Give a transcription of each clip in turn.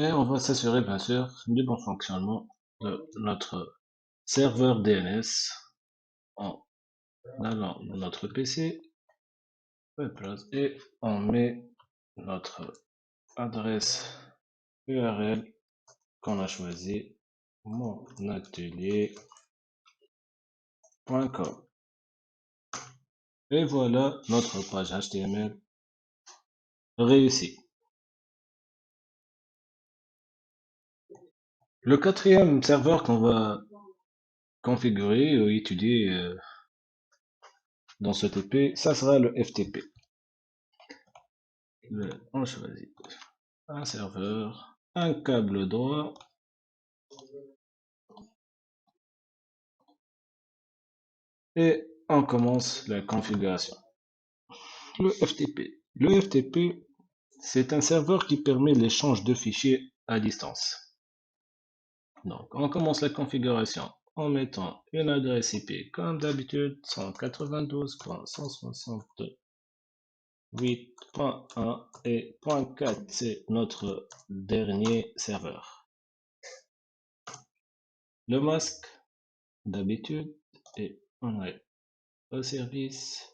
Et on va s'assurer bien sûr du bon fonctionnement de notre serveur DNS en allant dans notre PC et on met notre adresse URL qu'on a choisi, monatelier.com. Et voilà notre page HTML réussie. Le quatrième serveur qu'on va configurer ou étudier dans ce TP, ça sera le FTP. On choisit un serveur, un câble droit et on commence la configuration. Le FTP. Le FTP, c'est un serveur qui permet l'échange de fichiers à distance. Donc, on commence la configuration en mettant une adresse IP comme d'habitude 192.168.1 et .4, c'est notre dernier serveur. Le masque d'habitude et on est au service.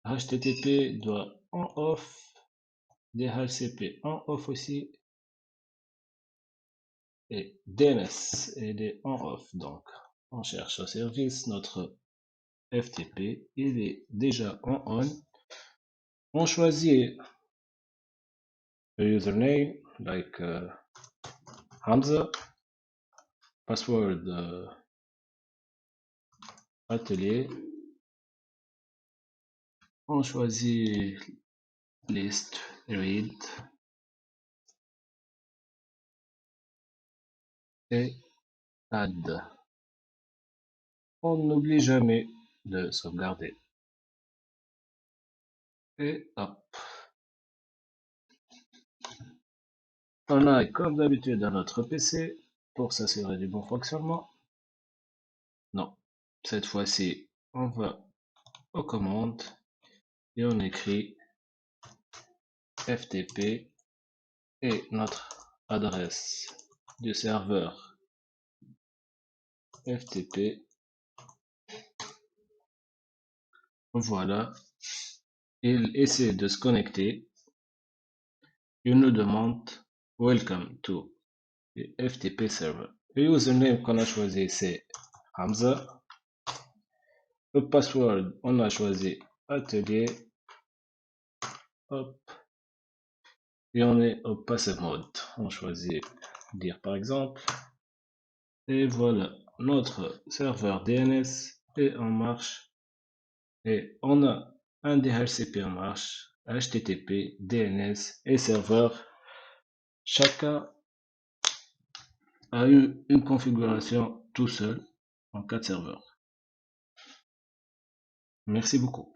HTTP doit en off, DHCP en off aussi et DNS est en off. Donc on cherche au service notre FTP, il est déjà en on. On choisit le username like Hamza, password atelier. On choisit list read et add. On n'oublie jamais de sauvegarder. Et hop. On a comme d'habitude à notre PC pour s'assurer du bon fonctionnement. Non, cette fois-ci, on va aux commandes et on écrit FTP et notre adresse du serveur FTP. Voilà, il essaie de se connecter. Il nous demande Welcome to FTP server. Le username qu'on a choisi c'est Hamza. Le password, on a choisi atelier. Hop. Et on est au passive mode. On choisit dire par exemple. Et voilà, notre serveur DNS est en marche. Et on a un DHCP en marche, HTTP, DNS et serveur. Chacun a eu une configuration tout seul en 4 serveurs. Merci beaucoup.